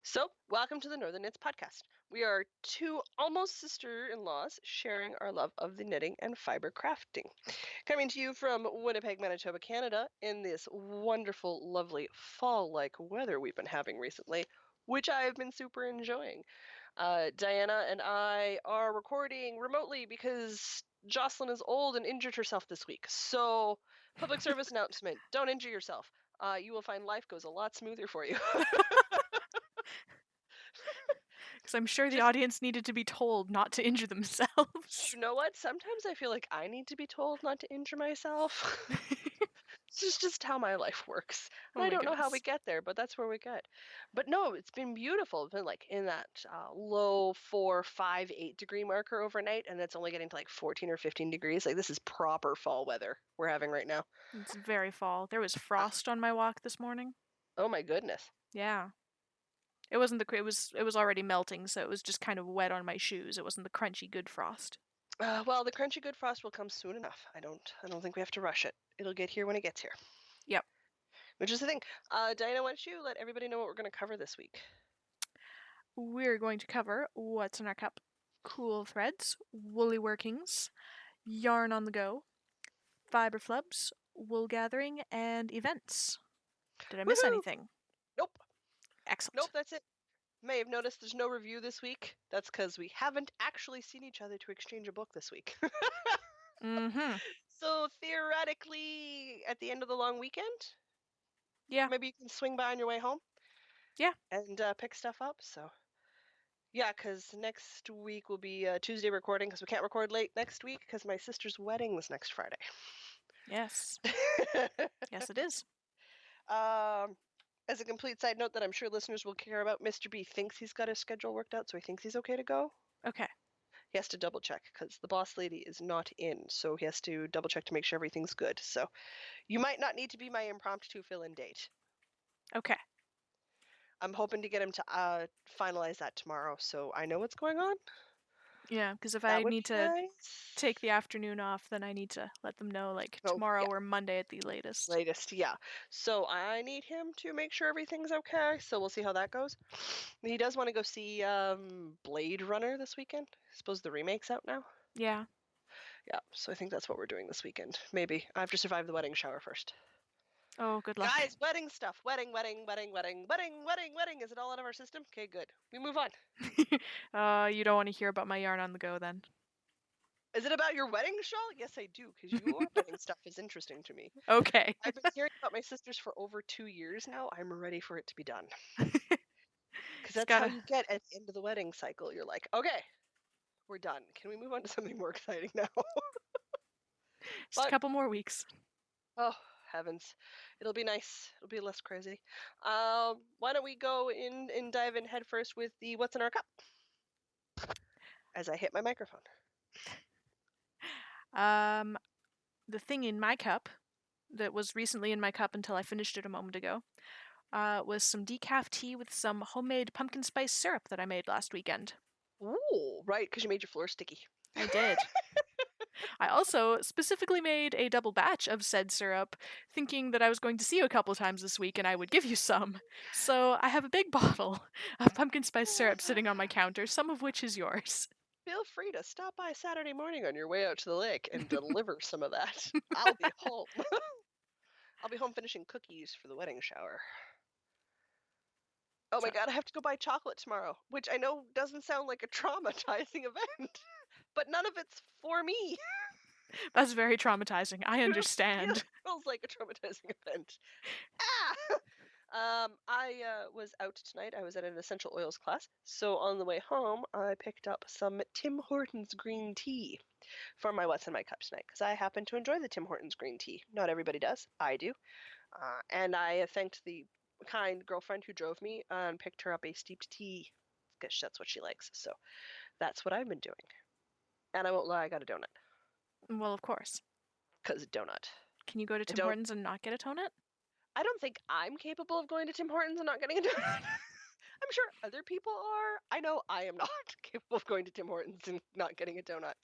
So, welcome to the Northern Knits podcast. We are two almost sister-in-laws sharing our love of the knitting and fiber crafting. Coming to you from Winnipeg, Manitoba, Canada, in this wonderful, lovely fall-like weather we've been having recently, which I've been super enjoying. Diana and I are recording remotely because Jocelyn is old and injured herself this week. So, public service announcement: don't injure yourself. You will find life goes a lot smoother for you. Because I'm sure the audience needed to be told not to injure themselves. You know what? Sometimes I feel like I need to be told not to injure myself. This is just how my life works. And Oh I my don't know how we goodness. get there, but that's where we get. But no, it's been beautiful. It's been like in that low 4, 5, 8 degree marker overnight, and it's only getting to like 14 or 15 degrees. Like this is proper fall weather we're having right now. It's very fall. There was frost on my walk this morning. Oh my goodness. Yeah. It wasn't it was already melting, so it was just kind of wet on my shoes. It wasn't the crunchy good frost. Well, the crunchy good frost will come soon enough. I don't think we have to rush it. It'll get here when it gets here. Yep. Which is the thing. Diana, why don't you let everybody know what we're going to cover this week? We're going to cover what's in our cup, cool threads, woolly workings, yarn on the go, fiber flubs, wool gathering, and events. Did I miss Woohoo! anything? Nope. Excellent. Nope, that's it. May have noticed there's no review this week. That's because we haven't actually seen each other to exchange a book this week. Mm-hmm. So theoretically, at the end of the long weekend, Yeah. maybe you can swing by on your way home. Yeah. And pick stuff up. So yeah, because next week will be Tuesday recording because we can't record late next week because my sister's wedding was next Friday. Yes. Yes, it is. As a complete side note that I'm sure listeners will care about, Mr. B thinks he's got his schedule worked out, so he thinks he's okay to go. Okay. He has to double check because the boss lady is not in, so he has to double check to make sure everything's good. So you might not need to be my impromptu fill-in date. Okay. I'm hoping to get him to finalize that tomorrow, so I know what's going on. Yeah, because if That I would need be to nice. take the afternoon off, then I need to let them know like tomorrow Yeah. or Monday at the latest. Latest, yeah. So I need him to make sure everything's okay. So we'll see how that goes. He does want to go see Blade Runner this weekend. I suppose the remake's out now. Yeah. Yeah, so I think that's what we're doing this weekend. Maybe I have to survive the wedding shower first. Oh, good luck. Guys, wedding stuff. Wedding. Is it all out of our system? Okay, good. We move on. You don't want to hear about my yarn on the go then. Is it about your wedding shawl? Yes, I do, because your wedding stuff is interesting to me. Okay. I've been hearing about my sisters for over 2 years now. I'm ready for it to be done. Because that's how you get at the end of the wedding cycle. You're like, okay, we're done. Can we move on to something more exciting now? Just a couple more weeks. Oh, heavens. It'll be nice. It'll be less crazy. Why don't we go in and dive in head first with the what's in our cup? As I hit my microphone. The thing in my cup that was recently in my cup until I finished it a moment ago was some decaf tea with some homemade pumpkin spice syrup that I made last weekend. Ooh, right, because you made your floor sticky. I did. I also specifically made a double batch of said syrup, thinking that I was going to see you a couple times this week and I would give you some. So I have a big bottle of pumpkin spice syrup sitting on my counter, some of which is yours. Feel free to stop by Saturday morning on your way out to the lake and deliver some of that. I'll be home. I'll be home finishing cookies for the wedding shower. Oh my god, I have to go buy chocolate tomorrow, which I know doesn't sound like a traumatizing event, but none of it's for me. That's very traumatizing. I understand. It feels like a traumatizing event. I was out tonight. I was at an essential oils class. So on the way home, I picked up some Tim Hortons green tea for my what's in my cup tonight because I happen to enjoy the Tim Hortons green tea. Not everybody does. I do. And I thanked the kind girlfriend who drove me and picked her up a steeped tea because that's what she likes. So that's what I've been doing. And I won't lie, I got a donut. Well, of course. Because a donut. Can you go to Tim Hortons and not get a donut? I don't think I'm capable of going to Tim Hortons and not getting a donut. I'm sure other people are. I know I am not capable of going to Tim Hortons and not getting a donut.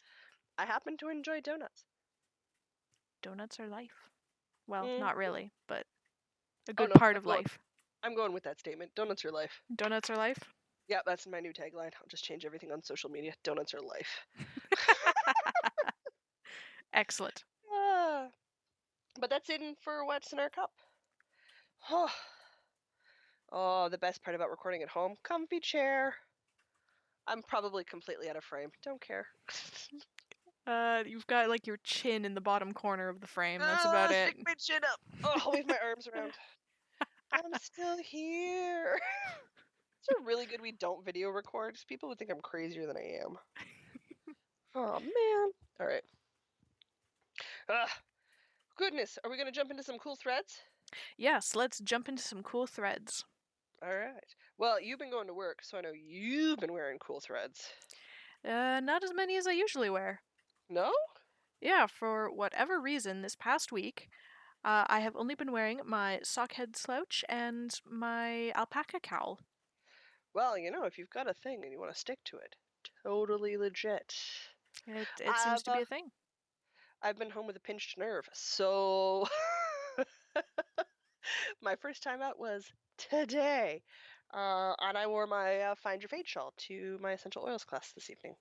I happen to enjoy donuts. Donuts are life. Well, not really, but a good no, part of life. I'm going with that statement. Donuts are life. Donuts are life? Yeah, that's my new tagline. I'll just change everything on social media. Donuts are life. Excellent. But that's it for what's in our cup. Oh, the best part about recording at home, comfy chair. I'm probably completely out of frame. Don't care. You've got like your chin in the bottom corner of the frame. That's about it. Stick my chin up. Oh, I'll wave my arms around. I'm still here. It's really good we don't video record. People would think I'm crazier than I am. Oh, man. All right. Goodness. Are we going to jump into some cool threads? Yes, let's jump into some cool threads. All right. Well, you've been going to work, so I know you've been wearing cool threads. Not as many as I usually wear. No? Yeah, for whatever reason, this past week, I have only been wearing my sockhead slouch and my alpaca cowl. Well, if you've got a thing and you want to stick to it, totally legit. It seems to be a thing. I've been home with a pinched nerve, so my first time out was today. And I wore my Find Your Fade shawl to my essential oils class this evening.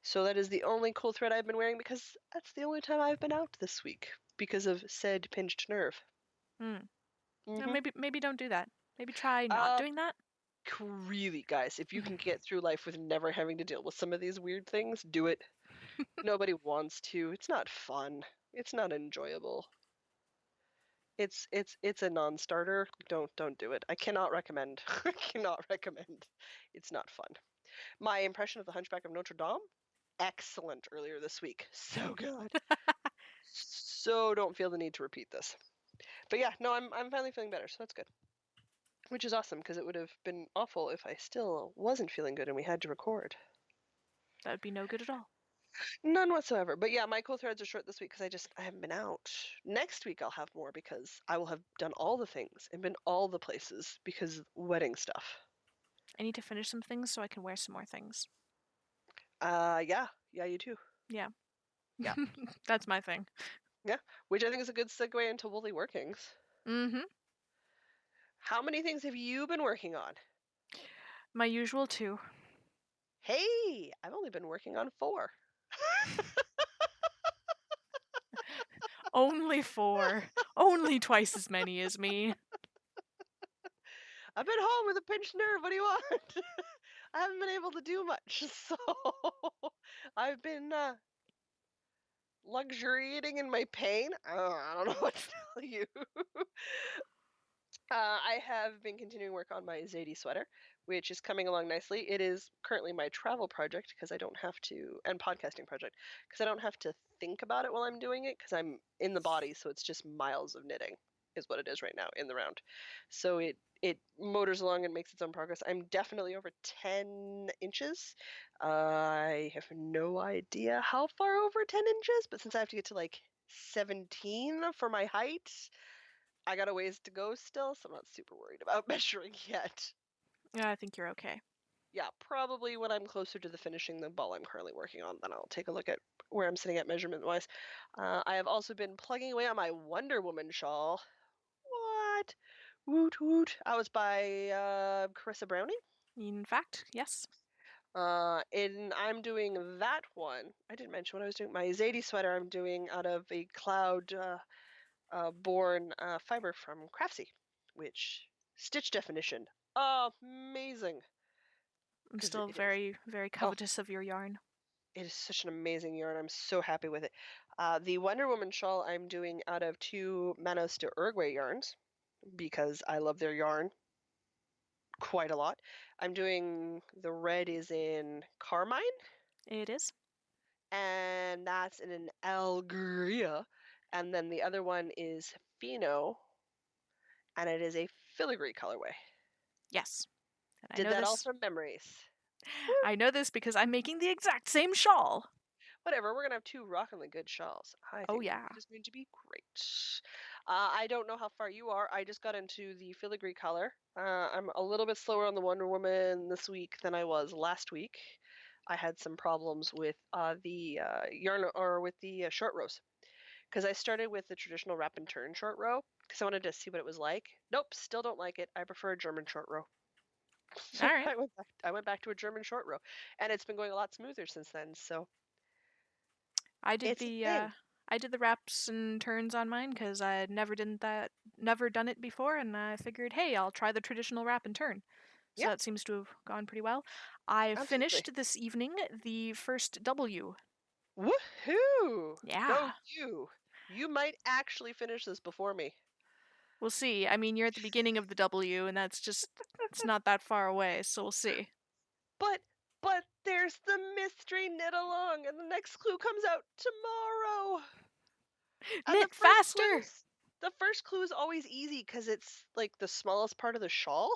So that is the only cool thread I've been wearing because that's the only time I've been out this week because of said pinched nerve. Maybe don't do that. Maybe try not doing that. Really, guys, if you can get through life with never having to deal with some of these weird things, do it. Nobody wants to. It's not fun. It's not enjoyable. It's a non-starter. Don't do it. I cannot recommend. I cannot recommend. It's not fun. My impression of the Hunchback of Notre Dame, excellent earlier this week. So good. So don't feel the need to repeat this. But yeah, no, I'm finally feeling better, so that's good. Which is awesome because it would have been awful if I still wasn't feeling good and we had to record. That would be no good at all. None whatsoever. But yeah, my cool threads are short this week because I haven't been out. Next week I'll have more because I will have done all the things and been all the places because wedding stuff. I need to finish some things so I can wear some more things. Yeah, you too. Yeah. Yeah. That's my thing. Yeah, which I think is a good segue into Woolly Workings. Mm-hmm. How many things have you been working on? My usual 2. Hey, I've only been working on 4. Only 4. Only twice as many as me. I've been home with a pinched nerve. What do you want? I haven't been able to do much, so I've been luxuriating in my pain. I don't know what to tell you. I have been continuing work on my Zadie sweater, which is coming along nicely. It is currently my travel project because I don't have to, and podcasting project, because I don't have to think about it while I'm doing it because I'm in the body, so it's just miles of knitting is what it is right now in the round. So it motors along and makes its own progress. I'm definitely over 10 inches. I have no idea how far over 10 inches, but since I have to get to like 17 for my height, I got a ways to go still, so I'm not super worried about measuring yet. Yeah, I think you're okay. Yeah, probably when I'm closer to the finishing the ball I'm currently working on, then I'll take a look at where I'm sitting at measurement-wise. I have also been plugging away on my Wonder Woman shawl. What? Woot woot. I was by Carissa Browning. In fact, yes. And I'm doing that one. I didn't mention what I was doing. My Zadie sweater I'm doing out of a cloud born fiber from Craftsy, which stitch definition, amazing. I'm still very, very covetous of your yarn. It is such an amazing yarn. I'm so happy with it. The Wonder Woman shawl I'm doing out of 2 Manos de Uruguay yarns because I love their yarn quite a lot. I'm doing the red is in Carmine. It is. And that's in an Algeria. And then the other one is Fino, and it is a filigree colorway. Yes. And Did that all from memories. I know this because I'm making the exact same shawl. Whatever, we're going to have 2 rockingly good shawls. I think it is going to be great. I don't know how far you are. I just got into the filigree color. I'm a little bit slower on the Wonder Woman this week than I was last week. I had some problems with the yarn or with the short rows because I started with the traditional wrap and turn short row because I wanted to see what it was like. Nope, still don't like it. I prefer a German short row. So All right. I went back to a German short row, and it's been going a lot smoother since then. So I did it's a the thing. wraps and turns on mine because I had never done it before, and I figured, hey, I'll try the traditional wrap and turn. So Yeah, that seems to have gone pretty well. I absolutely. finished this evening the first W. Woohoo! Go Yeah, you. You might actually finish this before me. we'll see. I mean, you're at the beginning of the W, and it's not that far away, so we'll see. But there's the mystery knit along, and the next clue comes out tomorrow. And Knit faster! the first clue is always easy because it's like the smallest part of the shawl.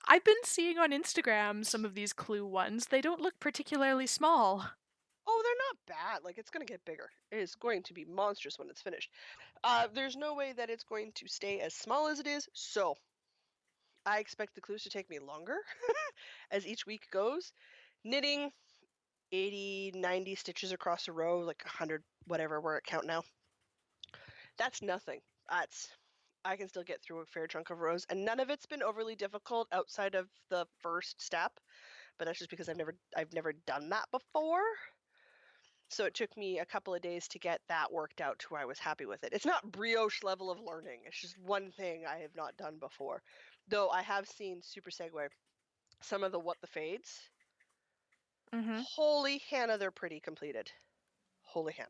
I've been seeing on Instagram some of these clue ones. They don't look particularly small. Oh, they're not bad. Like it's gonna get bigger. It is going to be monstrous when it's finished. There's no way that it's going to stay as small as it is. So I expect the clues to take me longer as each week goes. Knitting 80, 90 stitches across a row, like 100, whatever we're at count now. That's nothing. I can still get through a fair chunk of rows, and none of it's been overly difficult outside of the first step. But that's just because I've never done that before. So it took me a couple of days to get that worked out to where I was happy with it. It's not brioche level of learning. It's just one thing I have not done before. Though I have seen Super Segway some of the what the fades. Mm-hmm. Holy Hannah, they're pretty completed. Holy Hannah.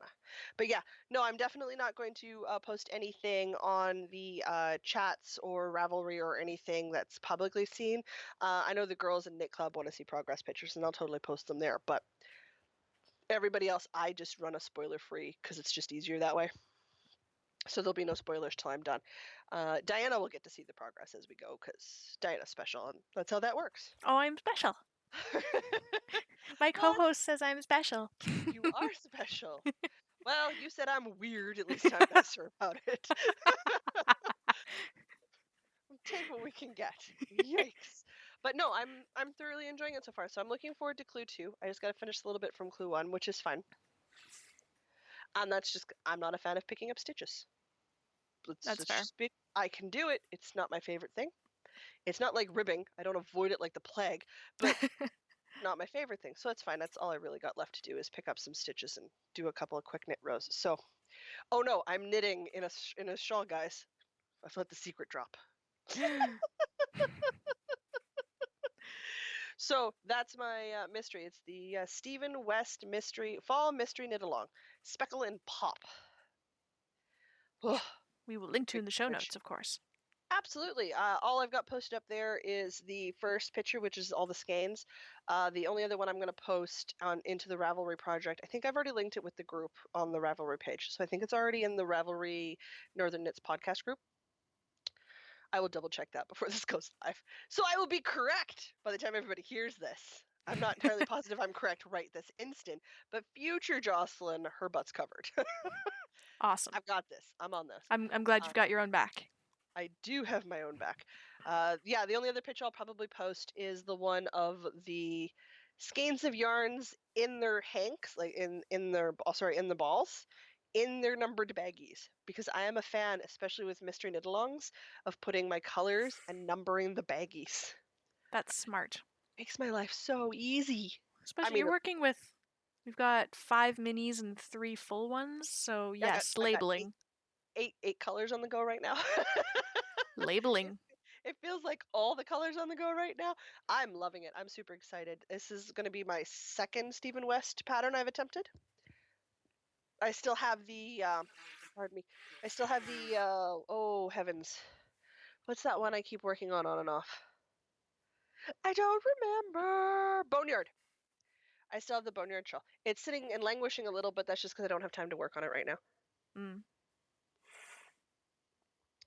But yeah, no, I'm definitely not going to post anything on the chats or Ravelry or anything that's publicly seen. I know the girls in Knit Club want to see progress pictures, and I'll totally post them there. But everybody else, I just run a spoiler free because it's just easier that way. So there'll be no spoilers till I'm done. Diana will get to see the progress as we go because Diana's special, and that's how that works. Oh, I'm special. My Well, co-host says I'm special. you are special. Well, you said I'm weird. At least I'm nicer about it. Take what we can get. Yikes! But no, I'm thoroughly enjoying it so far. So I'm looking forward to Clue 2. I just got to finish a little bit from Clue 1, which is fine. And that's just I'm not a fan of picking up stitches. That's fair. I can do it. It's not my favorite thing. It's not like ribbing. I don't avoid it like the plague, but not my favorite thing. So it's fine. That's all I really got left to do is pick up some stitches and do a couple of quick knit rows. So, oh no, I'm knitting in a shawl, guys. I've let the secret drop. So that's my mystery. It's the Stephen West mystery fall mystery knit along, speckle and pop. We will link to Big in the show courage. notes, of course. Absolutely. All I've got posted up there is the first picture, which is all the skeins. The only other one I'm going to post on into the Ravelry project. I think I've already linked it with the group on the Ravelry page, so I think it's already in the Ravelry Northern Knits podcast group. I will double check that before this goes live, so I will be correct by the time everybody hears this. I'm not entirely positive I'm correct right this instant, but future Jocelyn, her butt's covered. Awesome. I've got this. I'm on this. I'm glad you've got your own back. I do have my own back. Yeah, the only other picture I'll probably post is the one of the skeins of yarns in their hanks, like in their in the balls, in their numbered baggies. Because I am a fan, especially with mystery knit-alongs, of putting my colors and numbering the baggies. That's smart. Makes my life so easy. Especially you're working with. We've got 5 minis and 3 full ones, so yes, I got labeling. eight colors on the go right now. Labeling. It feels like all the colors on the go right now. I'm loving it. I'm super excited. This is going to be my second Stephen West pattern I've attempted. I still have the, pardon me, I still have the, oh heavens. What's that one I keep working on and off? I don't remember. Boneyard. I still have the Boneyard shawl. It's sitting and languishing a little, but that's just because I don't have time to work on it right now. Mm.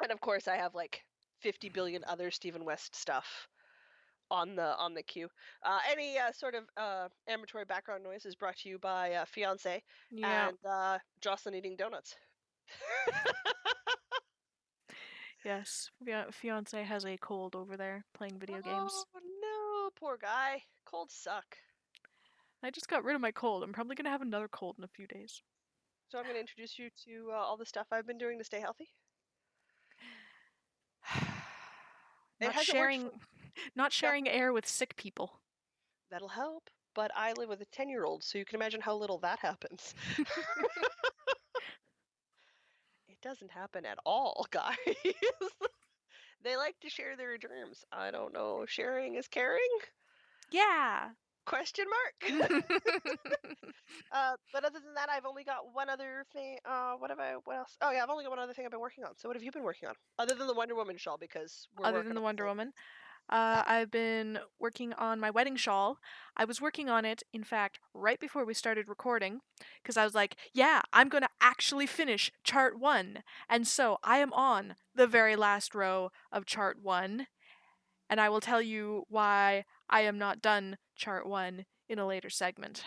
And of course, I have like 50 billion other Stephen West stuff on the queue. Any sort of amatory background noise is brought to you by Fiance Yeah. and Jocelyn eating donuts. Yes. Fiance has a cold over there playing video games. Oh no, poor guy. Colds suck. I just got rid of my cold. I'm probably gonna have another cold in a few days. So I'm going to introduce you to all the stuff I've been doing to stay healthy. It Not hasn't worked for sharing air with sick people. That'll help, but I live with a 10-year-old, so you can imagine how little that happens. It doesn't happen at all, guys. They like to share their germs. I don't know. Sharing is caring? Yeah. Question mark. But other than that, I've only got one other thing. What else? Oh yeah, I've only got one other thing I've been working on. So what have you been working on? Other than the Wonder Woman shawl, because we're Other working than the on Wonder the Woman. I've been working on my wedding shawl. I was working on it, in fact, right before we started recording, because I was like, yeah, I'm going to actually finish chart 1. And so I am on the very last row of chart 1, and I will tell you why I am not done chart 1 in a later segment.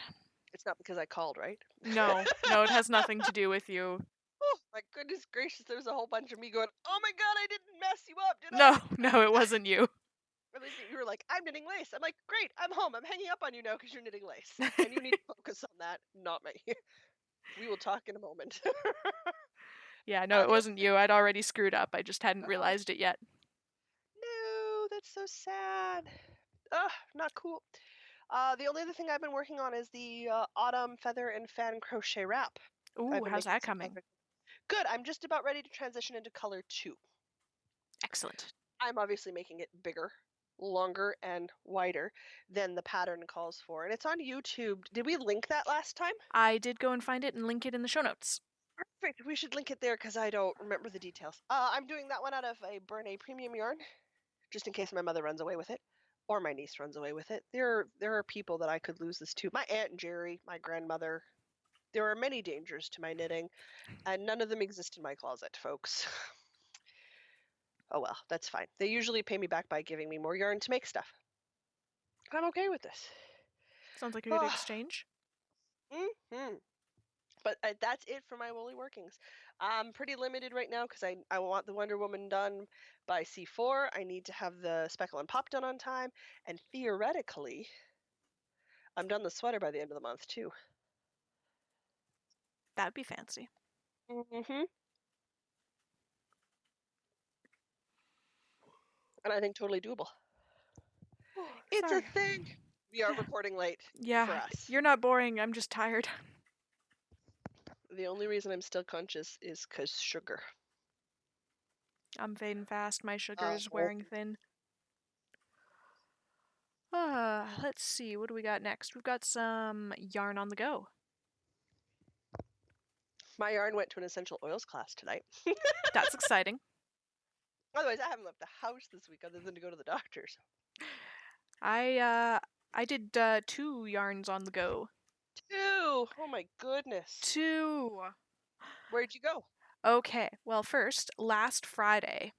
It's not because I called, right? No, it has nothing to do with you. Oh my goodness gracious! There's a whole bunch of me going, "Oh my god, I didn't mess you up, did I?" No, it wasn't you. You were like, "I'm knitting lace." I'm like, "Great, I'm home. I'm hanging up on you now because you're knitting lace, and you need to focus on that, not me." We will talk in a moment. Yeah, no, it The other wasn't thing, you. I'd already screwed up. I just hadn't realized it yet. no, that's so sad. Ugh, not cool. The only other thing I've been working on is the autumn feather and fan crochet wrap. I've Ooh, been how's making that some coming? Good. I'm just about ready to transition into color 2. Excellent. I'm obviously making it bigger, longer, and wider than the pattern calls for. And it's on YouTube. Did we link that last time? I did go and find it and link it in the show notes. Perfect. We should link it there because I don't remember the details. I'm doing that one out of a Bernay premium yarn, just in case my mother runs away with it or my niece runs away with it. There are people that I could lose this to. My Aunt Jerry, my grandmother. There are many dangers to my knitting, and none of them exist in my closet, folks. Oh well, that's fine. They usually pay me back by giving me more yarn to make stuff. I'm okay with this. Sounds like a good exchange. Mm-hmm. But that's it for my woolly workings. I'm pretty limited right now because I want the Wonder Woman done by C4. I need to have the Speckle and Pop done on time. And theoretically, I'm done the sweater by the end of the month, too. That'd be fancy. Mm-hmm. And I think totally doable. It's Sorry. a thing. We are recording late for us. You're not boring. I'm just tired. The only reason I'm still conscious is because sugar. I'm fading fast. My sugar is wearing thin. Let's see. What do we got next? We've got some yarn on the go. My yarn went to an essential oils class tonight. That's exciting. Otherwise, I haven't left the house this week other than to go to the doctor's. I did 2 yarns on the go. 2! Oh my goodness. 2! Where'd you go? Okay, well, first, last Friday,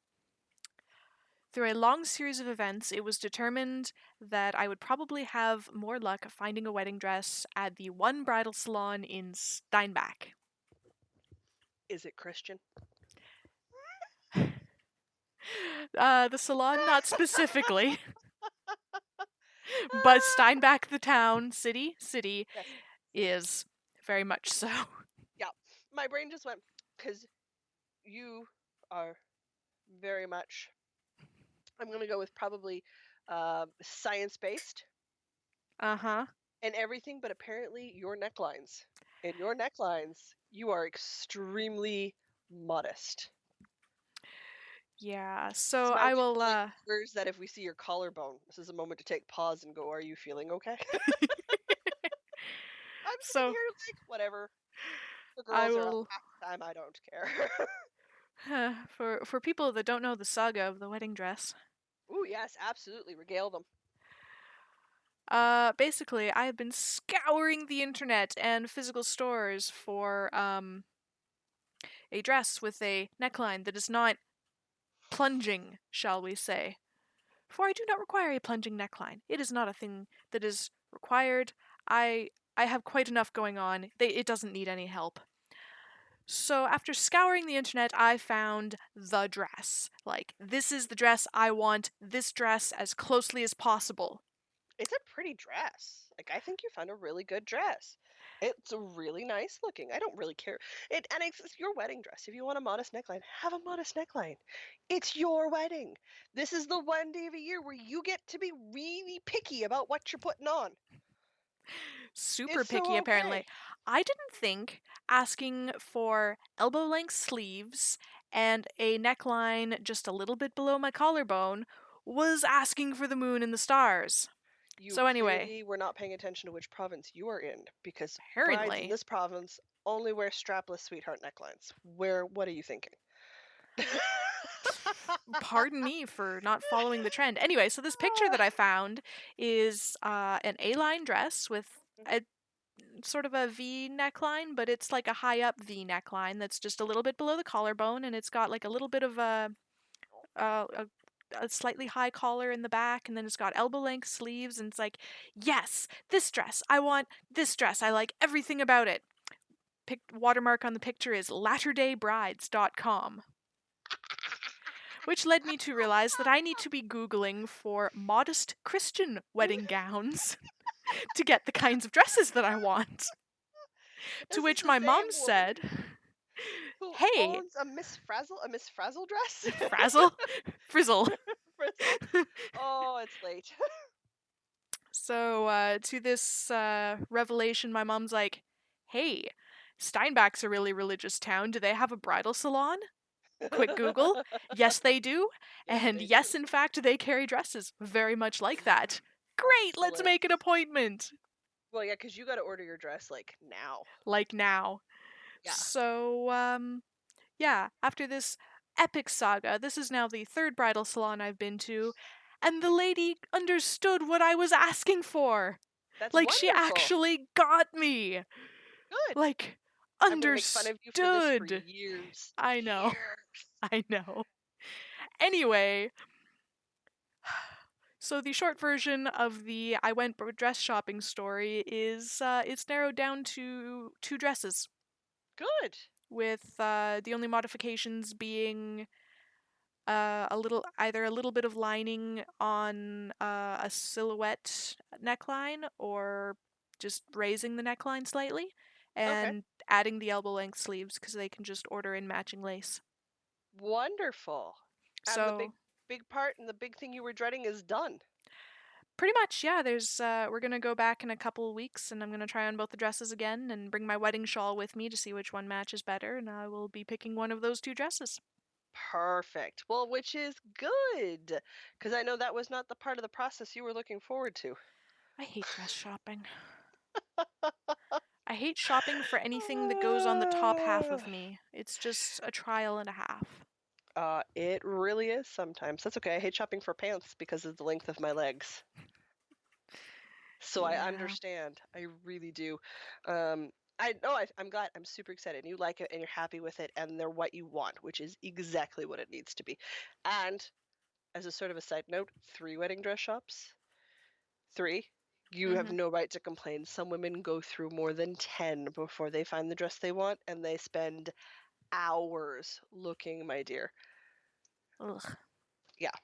through a long series of events, it was determined that I would probably have more luck finding a wedding dress at the One Bridal Salon in Steinbach. Is it Christian? The salon, not specifically. But Steinbach, the town, city, Yes. is very much so. Yeah. My brain just went, because you are very much, I'm going to go with probably science-based. Uh-huh. And everything, but apparently your necklines. In your necklines, you are extremely modest. Yeah, so I will, Where's that if we see your collarbone? This is a moment to take pause and go, are you feeling okay? I'm sitting here like, whatever. The girls are up half the time, I don't care. For people that don't know the saga of the wedding dress. Ooh, yes, absolutely. Regale them. Basically, I have been scouring the internet and physical stores for, a dress with a neckline that is not plunging, shall we say. For I do not require a plunging neckline. It is not a thing that is required. I have quite enough going on. It doesn't need any help. So after scouring the internet, I found the dress. Like, this is the dress I want, this dress as closely as possible. It's a pretty dress. Like, I think you found a really good dress. It's really nice looking. I don't really care. And it's your wedding dress. If you want a modest neckline, have a modest neckline. It's your wedding. This is the one day of a year where you get to be really picky about what you're putting on. Super It's picky, so apparently. okay. I didn't think asking for elbow-length sleeves and a neckline just a little bit below my collarbone was asking for the moon and the stars. You So anyway, clearly were not paying attention to which province you are in, because brides in apparently, this province only wear strapless sweetheart necklines. What are you thinking? pardon me for not following the trend. Anyway, so this picture that I found is an A-line dress with a sort of a V neckline, but it's like a high up V neckline that's just a little bit below the collarbone, and it's got like a little bit of a, a, a slightly high collar in the back, and then it's got elbow length sleeves, and it's like, yes, this dress, I want this dress, I like everything about it. Watermark on the picture is latterdaybrides.com. Which led me to realize that I need to be Googling for modest Christian wedding gowns to get the kinds of dresses that I want. To This is which the my mom same woman said, who hey, owns a Miss Frazzle dress. frazzle, frizzle. Frizzle. Oh, it's late. So, to this revelation, my mom's like, hey, Steinbach's a really religious town. Do they have a bridal salon? Quick Google. Yes, they do. Yes, And they yes, do. in fact, they carry dresses very much like that. Great, let's Excellent. make an appointment. Well, yeah, because you got to order your dress like now. Like now. Yeah. So, yeah, after this epic saga, this is now the third bridal salon I've been to, and the lady understood what I was asking for. That's Like, she wonderful. actually got me. Good. Like, I'm gonna make fun of you for this for understood. years. I know. Years. I know. Anyway, so the short version of the I went dress shopping story is it's narrowed down to 2 dresses, Good. with the only modifications being either a little bit of lining on a silhouette neckline, or just raising the neckline slightly Okay. and adding the elbow length sleeves because they can just order in matching lace. Wonderful. And the So big part and the big thing you were dreading is done. pretty much, yeah, there's we're gonna go back in a couple of weeks, and I'm gonna try on both the dresses again and bring my wedding shawl with me to see which one matches better, and I will be picking one of those 2 dresses. Perfect. Well, which is good, because I know that was not the part of the process you were looking forward to. I hate dress shopping. I hate shopping for anything that goes on the top half of me. It's just a trial and a half. It really is sometimes. That's okay. I hate shopping for pants because of the length of my legs. So I Yeah. understand. I really do. Um, I know. I'm glad. I'm super excited. You like it and you're happy with it, and they're what you want, which is exactly what it needs to be. And as a sort of a side note, 3 wedding dress shops. 3. You have Mhm. no right to complain. Some women go through more than 10 before they find the dress they want, and they spend hours looking, my dear. Ugh. Yeah,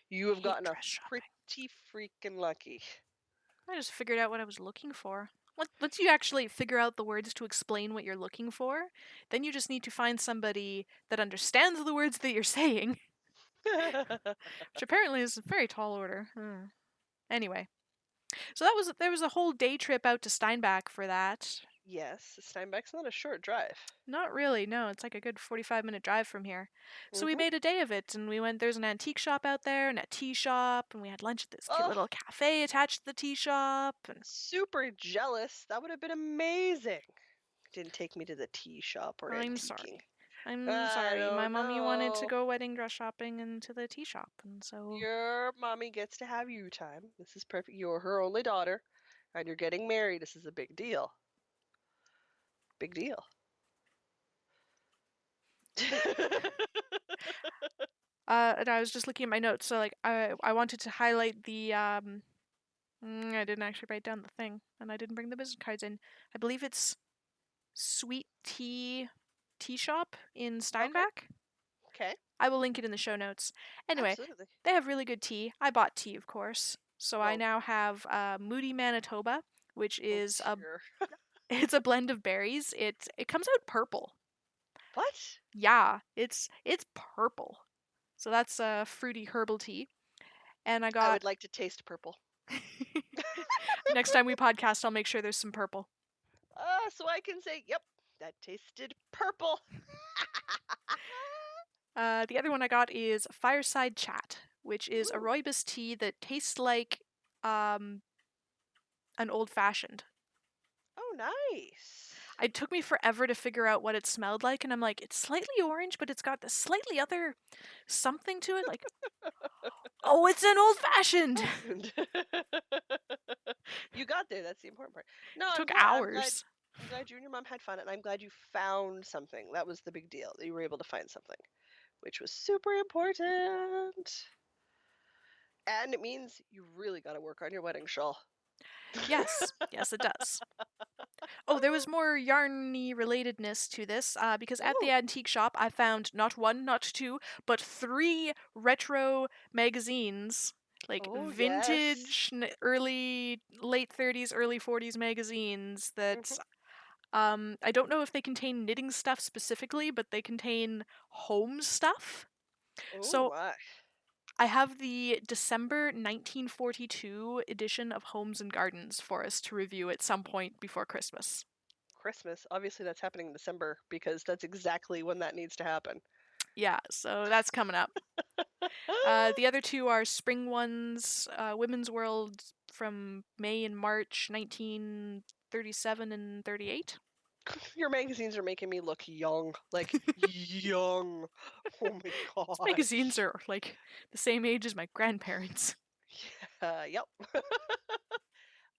you I have hate gotten dress off shopping. pretty freaking lucky. I just figured out what I was looking for. Once you actually figure out the words to explain what you're looking for, then you just need to find somebody that understands the words that you're saying, which apparently is a very tall order. Anyway, so there was a whole day trip out to Steinbach for that. Yes, Steinbeck's not a short drive. Not really, no. It's like a good 45-minute drive from here. So we Mm-hmm. made a day of it, and we went. There's an antique shop out there, and a tea shop, and we had lunch at this cute Oh, little cafe attached to the tea shop. And super jealous. That would have been amazing. Didn't take me to the tea shop or I'm antiquing. sorry. I'm I sorry. My don't mommy wanted to know. go wedding dress shopping and to the tea shop, and so Your mommy gets to have you time. This is perfect. You're her only daughter, and you're getting married. This is a big deal. Big deal. and I was just looking at my notes. So like I wanted to highlight the I didn't actually write down the thing, and I didn't bring the business cards in. I believe it's Sweet Tea Shop in Okay. Steinbach. Okay. I will link it in the show notes. Anyway, Absolutely. they have really good tea. I bought tea, of course. So I now have Moody Manitoba, which is dear. it's a blend of berries. It comes out purple. What? Yeah, it's purple. So that's a fruity herbal tea. And I I got would like to taste purple. next time we podcast, I'll make sure there's some purple. So I can say, yep, that tasted purple. The other one I got is Fireside Chat, which is a Ooh. rooibos tea that tastes like an old fashioned. Oh, nice. It took me forever to figure out what it smelled like, and I'm like, it's slightly orange, but it's got this slightly other something to it. Like, oh, it's an old fashioned. You got there. That's the important part. No, It I'm took glad. hours. I'm glad you and your mom had fun, and I'm glad you found something. That was the big deal. That you were able to find something, which was super important. And it means you really got to work on your wedding shawl. Yes, yes, it does. Oh, there was more yarny relatedness to this because at the Ooh. antique shop I found not one, not two, but 3 retro magazines, like Oh, yes. vintage, late 30s, early 40s magazines that I don't know if they contain knitting stuff specifically, but they contain home stuff. Oh, So my. I have the December 1942 edition of Homes and Gardens for us to review at some point before Christmas. Christmas. Obviously, that's happening in December because that's exactly when that needs to happen. Yeah, so that's coming up. The other 2 are spring ones, Women's World from May and March 1937 and 38. Your magazines are making me look young. Like, young. Oh my These god. magazines are like the same age as my grandparents. Yep.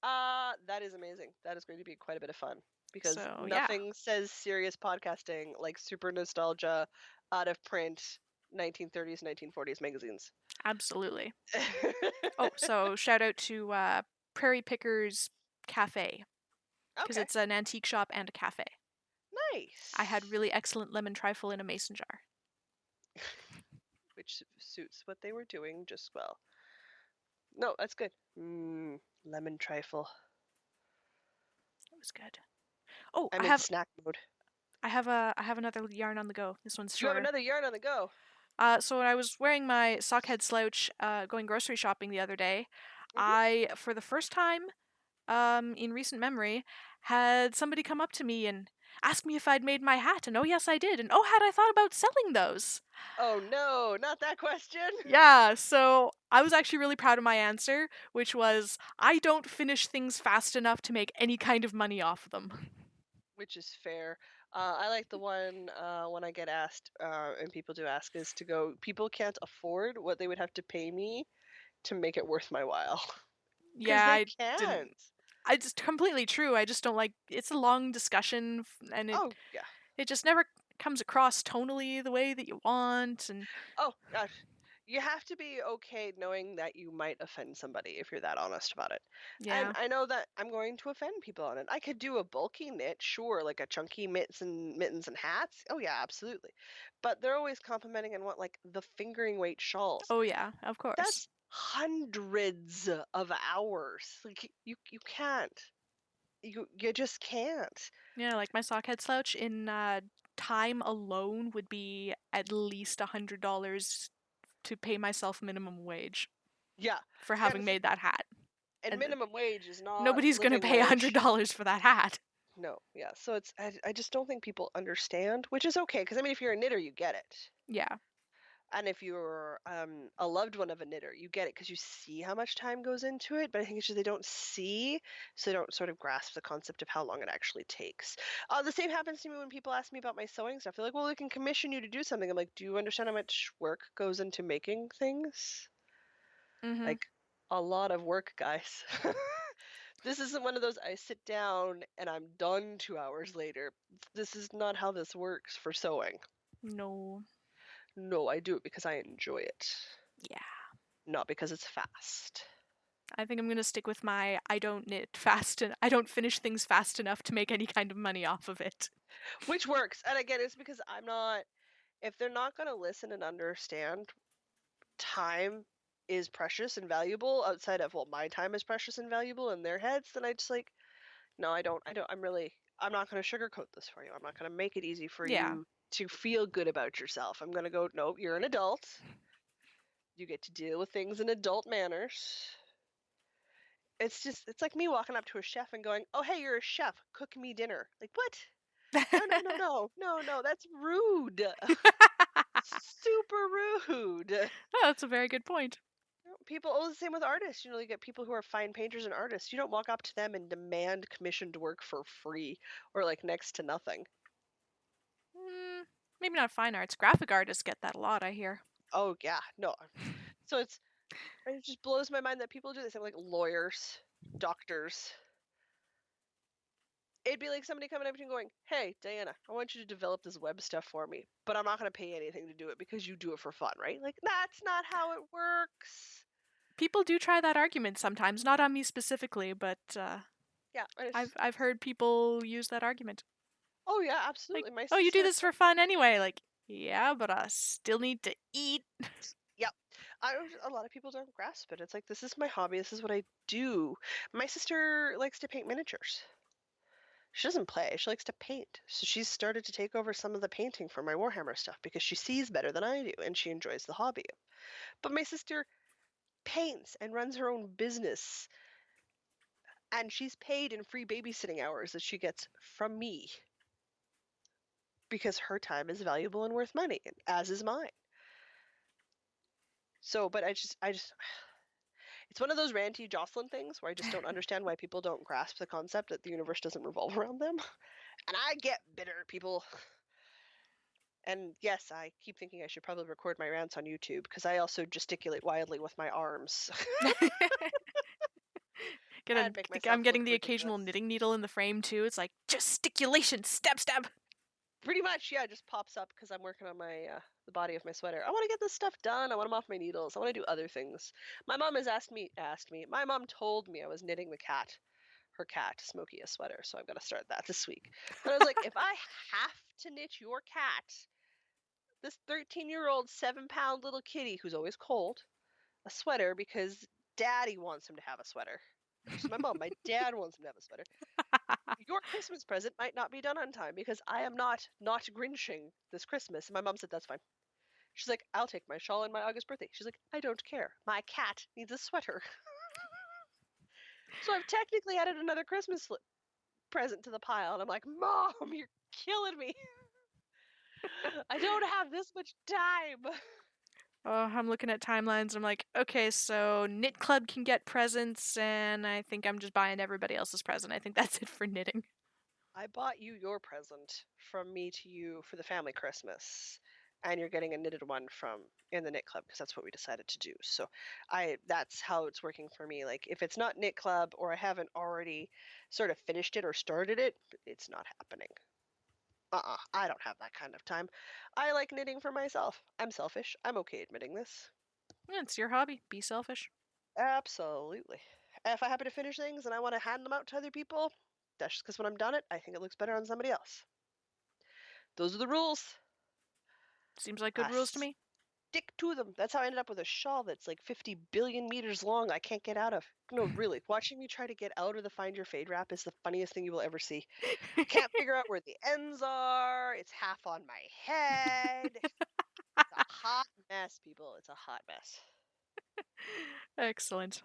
That is amazing. That is going to be quite a bit of fun because So, yeah, nothing says serious podcasting like super nostalgia, out of print 1930s, 1940s magazines. absolutely. Oh, so shout out to Prairie Pickers Cafe because Okay, it's an antique shop and a cafe. nice. I had really excellent lemon trifle in a mason jar. Which suits what they were doing just well. No, that's good. Lemon trifle. It was good. Oh, I'm in snack mode. I have another yarn on the go. This one's You have shorter. another yarn on the go. So when I was wearing my sockhead slouch, going grocery shopping the other day, Mhm. I, for the first time, in recent memory, had somebody come up to me and ask me if I'd made my hat, and oh yes I did, and oh had I thought about selling those? Oh no, not that question. Yeah, so I was actually really proud of my answer, which was I don't finish things fast enough to make any kind of money off them. Which is fair. I like the one when I get asked, and people do ask, is to go, people can't afford what they would have to pay me to make it worth my while. Because Yeah, they I didn't. can't. I just completely true. I just don't like it's a long discussion and Oh, yeah. it just never comes across tonally the way that you want and Oh, gosh. You have to be okay knowing that you might offend somebody if you're that honest about it. yeah. And I know that I'm going to offend people on it. I could do a bulky knit, sure, like a chunky mittens and hats. Oh yeah, absolutely. But they're always complimenting and want like the fingering weight shawls. Oh yeah, of course. That's hundreds of hours. Like you can't. You just can't. Yeah, like my sockhead slouch in time alone would be at least $100 to pay myself minimum wage Yeah. for Yeah, having made that hat. and minimum wage is not Nobody's gonna living pay wage. $100 for that hat. No, yeah. So I just don't think people understand, which is okay because I mean if you're a knitter, you get it. Yeah. And if you're a loved one of a knitter, you get it because you see how much time goes into it. But I think it's just they don't see, so they don't sort of grasp the concept of how long it actually takes. The same happens to me when people ask me about my sewing stuff. They're like, "Well, we can commission you to do something." I'm like, "Do you understand how much work goes into making things? Mm-hmm. Like, a lot of work, guys." This isn't one of those I sit down and I'm done 2 hours later. This is not how this works for sewing. No. No, I do it because I enjoy it, Yeah. not because it's fast. I think I'm gonna stick with my I don't knit fast and I don't finish things fast enough to make any kind of money off of it. Which works. And again, it's because I'm not, if they're not going to listen and understand time is precious and valuable outside of, well, my time is precious and valuable in their heads, then I just like, no, I'm not going to sugarcoat this for you. I'm not going to make it easy for Yeah. you to feel good about yourself. I'm going to go, no, you're an adult. You get to deal with things in adult manners. It's like me walking up to a chef and going, oh, hey, you're a chef. Cook me dinner. Like, what? No, that's rude. Super rude. Oh, that's a very good point. People, oh, the same with artists. You know, you get people who are fine painters and artists. You don't walk up to them and demand commissioned work for free or like next to nothing. Maybe not fine arts. Graphic artists get that a lot, I hear. Oh yeah, no. So it just blows my mind that people do this. I'm like lawyers, doctors. It'd be like somebody coming up to you and going, "Hey, Diana, I want you to develop this web stuff for me, but I'm not going to pay anything to do it because you do it for fun, right?" Like that's not how it works. People do try that argument sometimes, not on me specifically, but Yeah, I've heard people use that argument. oh yeah, Like, absolutely. My oh, you do sister. this for fun anyway. Like, yeah, but I still need to eat. Yeah, a lot of people don't grasp it. It's like this is my hobby. This is what I do. My sister likes to paint miniatures. She doesn't play. She likes to paint. So she's started to take over some of the painting for my Warhammer stuff because she sees better than I do and she enjoys the hobby. But my sister paints and runs her own business. And she's paid in free babysitting hours that she gets from me because her time is valuable and worth money, as is mine. So, but I just, it's one of those ranty Jocelyn things where I just don't understand why people don't grasp the concept that the universe doesn't revolve around them. And I get bitter, people. And yes, I keep thinking I should probably record my rants on YouTube because I also gesticulate wildly with my arms. I'm getting the occasional knitting needle in the frame too. It's like gesticulation, stab, stab. Pretty much, yeah, it just pops up because I'm working on my the body of my sweater. I want to get this stuff done. I want them off my needles. I want to do other things. My mom has asked me. My mom told me I was knitting her cat, Smokey, a sweater. So I'm gonna start that this week. But I was like, if I have to knit your cat, this 13-year-old 7-pound little kitty who's always cold, a sweater because Daddy wants him to have a sweater. So my mom, my dad wants him to have a sweater. Your Christmas present might not be done on time because I am not grinching this Christmas. And my mom said, that's fine. She's like, I'll take my shawl on my August birthday. She's like, I don't care. My cat needs a sweater. So I've technically added another Christmas present to the pile. And I'm like, Mom, you're killing me. I don't have this much time. Oh, I'm looking at timelines. I'm like, okay, so Knit Club can get presents, and I think I'm just buying everybody else's present. I think that's it for knitting. I bought you your present from me to you for the family Christmas, and you're getting a knitted one from in the Knit Club because that's what we decided to do. So that's how it's working for me. Like if it's not Knit Club or I haven't already sort of finished it or started it, it's not happening. I don't have that kind of time. I like knitting for myself. I'm selfish. I'm okay admitting this. Yeah, it's your hobby. Be selfish. Absolutely. If I happen to finish things and I want to hand them out to other people, that's just because when I'm done it, I think it looks better on somebody else. Those are the rules. Seems like good rules to me. Stick to them. That's how I ended up with a shawl that's like 50 billion meters long I can't get out of. No, really. Watching me try to get out of the Find Your Fade wrap is the funniest thing you will ever see. Can't figure out where the ends are. It's half on my head. It's a hot mess, people. It's a hot mess. Excellent.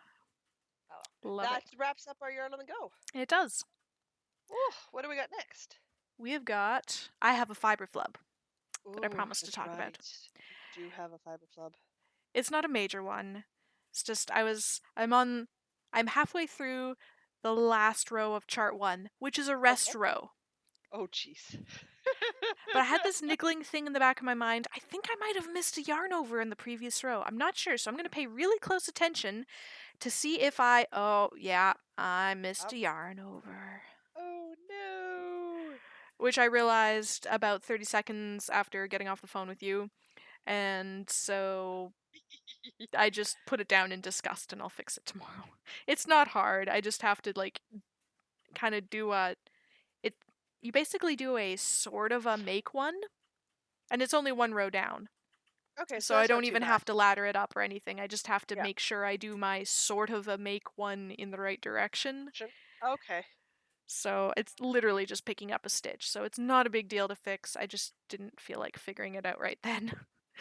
Oh, that wraps up our yarn on the go. It does. Oh, what do we got next? I have a fibre flub that I promised to talk about. You do have a fibre flub. It's not a major one. It's just I'm halfway through the last row of chart 1, which is a rest row. Oh, jeez. But I had this niggling thing in the back of my mind. I think I might have missed a yarn over in the previous row. I'm not sure, so I'm going to pay really close attention to see if I missed a yarn over. Oh, no. Which I realized about 30 seconds after getting off the phone with you. And so I just put it down in disgust and I'll fix it tomorrow. It's not hard. I just have to kind of do you basically do a sort of a make one, and it's only one row down. Okay, so So I that's not don't too even bad. have to ladder it up or anything. I just have to Yeah. make sure I do my sort of a make one in the right direction. Okay. So it's literally just picking up a stitch. So it's not a big deal to fix. I just didn't feel like figuring it out right then.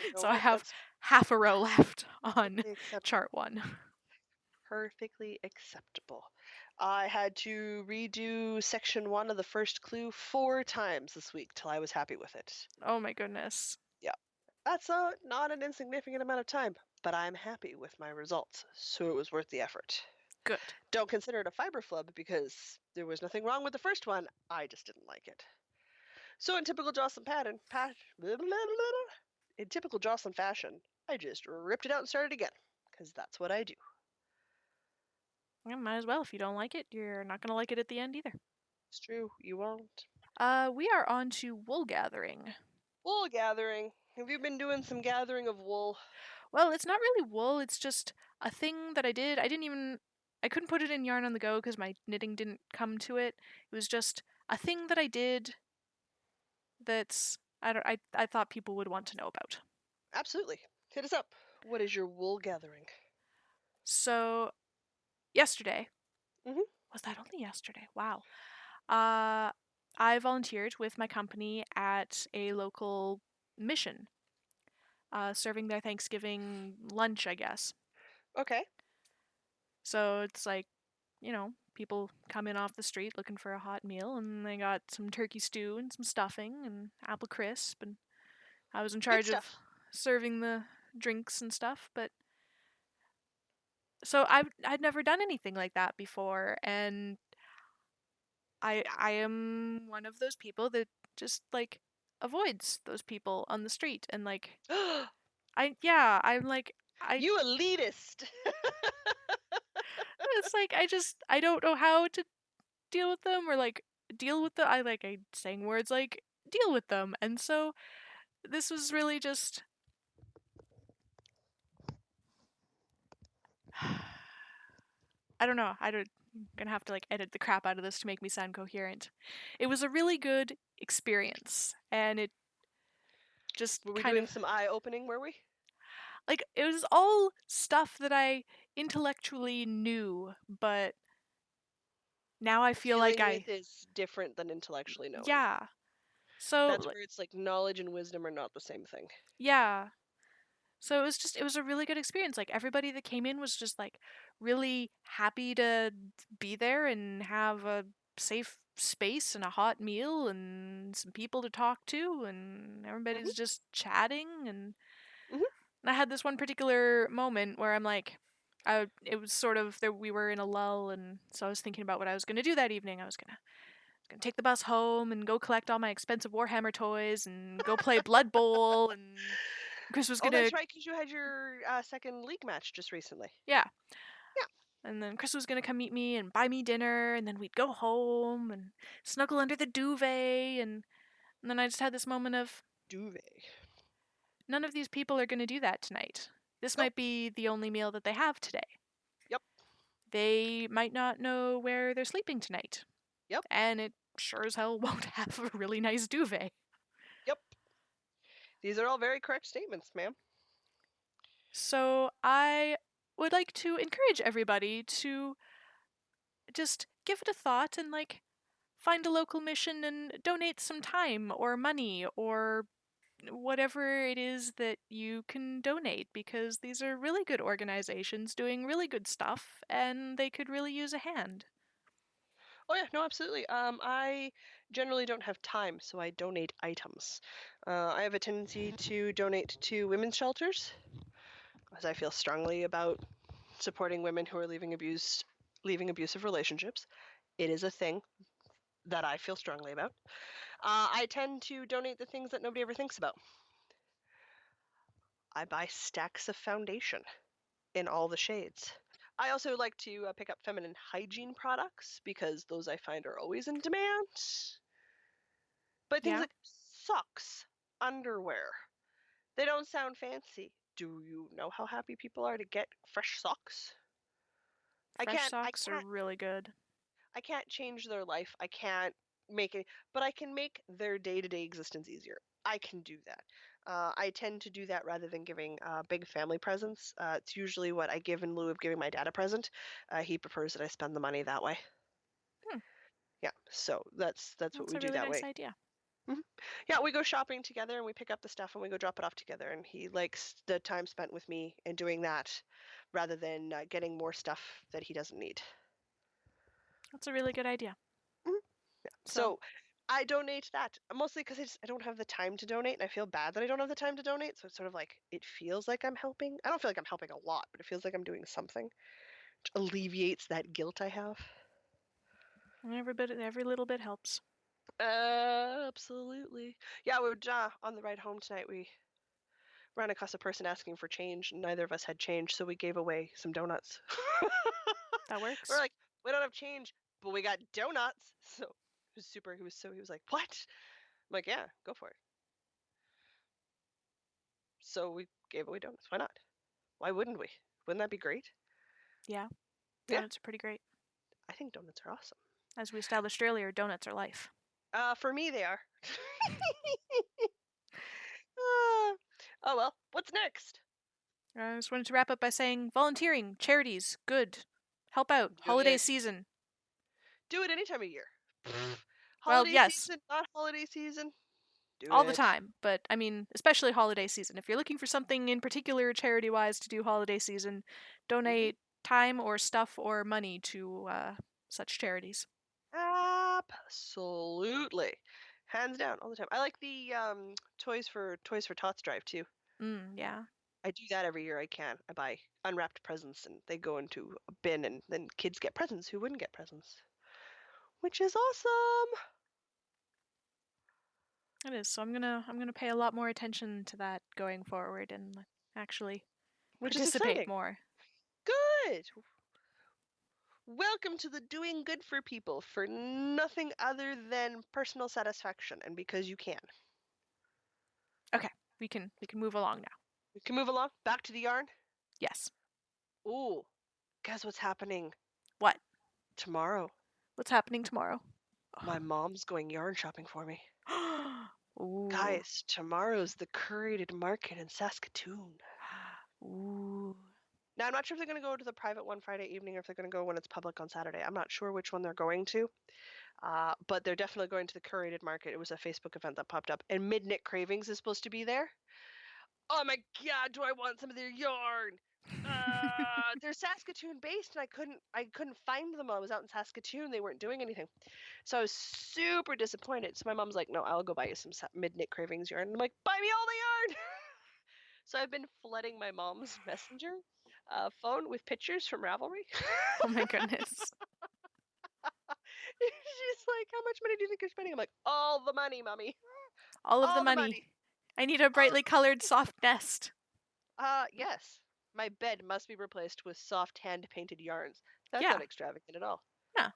You know So I what? have That's half a row left on perfectly acceptable. chart 1. Perfectly acceptable. I had to redo section 1 of the first clue 4 times this week till I was happy with it. Oh my goodness. Yeah. That's not an insignificant amount of time, but I'm happy with my results, so it was worth the effort. Good. Don't consider it a fiber flub because there was nothing wrong with the first one. I just didn't like it. So in typical Jocelyn in typical Jocelyn fashion, I just ripped it out and started again because that's what I do. Yeah, might as well. If you don't like it, you're not going to like it at the end either. It's true, you won't. We are on to wool gathering. Wool gathering. Have you been doing some gathering of wool? Well, it's not really wool, it's just a thing that I did. I couldn't put it in Yarn on the Go because my knitting didn't come to it. It was just a thing that I did I thought people would want to know about. Absolutely. Hit us up. What is your wool gathering? So, yesterday, Mhm. was that only yesterday? Wow. I volunteered with my company at a local mission, serving their Thanksgiving lunch, I guess. Okay. So it's like, people come in off the street looking for a hot meal, and they got some turkey stew and some stuffing and apple crisp, and I was in Good charge of stuff. serving the drinks and stuff. But so I'd never done anything like that before, and I am one of those people that just like avoids those people on the street, and like I'm like I You elitist. it's like I don't know how to deal with them, or like deal with the I saying words like deal with them. And so this was really just I don't know. I'm gonna have to like edit the crap out of this to make me sound coherent. It was a really good experience, and it just Were we kind doing of some eye opening, were we? like it was all stuff that I intellectually knew, but now I feel like Dealing with is different than intellectually knowing. yeah. So That's where it's like knowledge and wisdom are not the same thing. yeah. So it was a really good experience. Like everybody that came in was just like really happy to be there and have a safe space and a hot meal and some people to talk to, and Mhm. everybody's just chatting. And Mhm. I had this one particular moment where I'm like it was sort of there we were in a lull, and so I was thinking about what I was going to do that evening. I was going to take the bus home and go collect all my expensive Warhammer toys and go play Blood Bowl, and Chris was Oh, going to that's right, because you had your second league match just recently. yeah. Yeah. And then Chris was gonna come meet me and buy me dinner, and then we'd go home and snuggle under the duvet, and then I just had this moment of Duvet. none of these people are gonna do that tonight. This Nope. might be the only meal that they have today. Yep. They might not know where they're sleeping tonight. Yep. And it sure as hell won't have a really nice duvet. Yep. These are all very correct statements, ma'am. So I would like to encourage everybody to just give it a thought and like find a local mission and donate some time or money or whatever it is that you can donate, because these are really good organizations doing really good stuff and they could really use a hand. Oh yeah, no, absolutely. I generally don't have time, so I donate items. I have a tendency to donate to women's shelters, as I feel strongly about supporting women who are leaving abusive relationships. It is a thing that I feel strongly about. I tend to donate the things that nobody ever thinks about. I buy stacks of foundation in all the shades. I also like to pick up feminine hygiene products because those I find are always in demand. But things Yeah, like socks, underwear, they don't sound fancy. Do you know how happy people are to get fresh socks? I fresh can't I socks are can't really good. I can't change their life. I can't make it, but I can make their day-to-day existence easier. I can do that. I tend to do that rather than giving big family presents. It's usually what I give in lieu of giving my dad a present. He prefers that I spend the money that way. Hmm. Yeah, so that's what That's we a do really that nice way. idea. Mhm. Yeah, we go shopping together and we pick up the stuff and we go drop it off together. And he likes the time spent with me and doing that rather than getting more stuff that he doesn't need. That's a really good idea. Mhm. So, So I donate that mostly because I don't have the time to donate, and I feel bad that I don't have the time to donate. So it's sort of like it feels like I'm helping. I don't feel like I'm helping a lot, but it feels like I'm doing something, which alleviates that guilt I have. every little bit helps. Absolutely. Yeah, we were on the ride home tonight. We ran across a person asking for change. And neither of us had change, so we gave away some donuts. That We're works. like, we don't have change, but we got donuts. So it was super. He was like, what? I'm like, yeah, go for it. So we gave away donuts. Why not? Why wouldn't we? Wouldn't that be great? Yeah. Yeah, Donuts are pretty great. I think donuts are awesome. As we established earlier, donuts are life. For me, they are. Oh well, what's next? I just wanted to wrap up by saying volunteering, charities, good. Help out. Do Holiday it. season. Do it any time of year. Well, Holiday yes, season, not holiday season. Do all the it. time, but I mean, especially holiday season. If you're looking for something in particular charity wise to do holiday season, donate time or stuff or money to such charities. Absolutely. Hands down, all the time. I like the Toys for Tots drive too. Yeah. I do that every year I can. I buy unwrapped presents and they go into a bin and then kids get presents who wouldn't get presents. Which is awesome. It is. So I'm gonna pay a lot more attention to that going forward and actually Which is participate exciting. more. Good. Welcome to the doing good for people for nothing other than personal satisfaction and because you can. Okay, we can move along now. We can move along. Back to the yarn. Yes. Ooh, guess what's happening What? tomorrow? What's happening tomorrow? My mom's going yarn shopping for me. Ooh. Guys, tomorrow's the curated market in Saskatoon. Ooh. Now, I'm not sure if they're going to go to the private one Friday evening or if they're going to go when it's public on Saturday. I'm not sure which one they're going to, but they're definitely going to the curated market. It was a Facebook event that popped up, and Midnight Cravings is supposed to be there. Oh my God, do I want some of their yarn? They're Saskatoon based, and I couldn't find them while I was out in Saskatoon. They weren't doing anything, so I was super disappointed. So my mom's like, "No, I'll go buy you some Midnight Cravings yarn." And I'm like, "Buy me all the yarn!" So I've been flooding my mom's messenger phone with pictures from Ravelry. Oh my goodness. She's like, "How much money do you think you're spending?" I'm like, "All the money, mommy. All of the All the money. money." I need a brightly colored soft nest. Yes. My bed must be replaced with soft hand-painted yarns. That's Yeah. not extravagant at all. Yeah.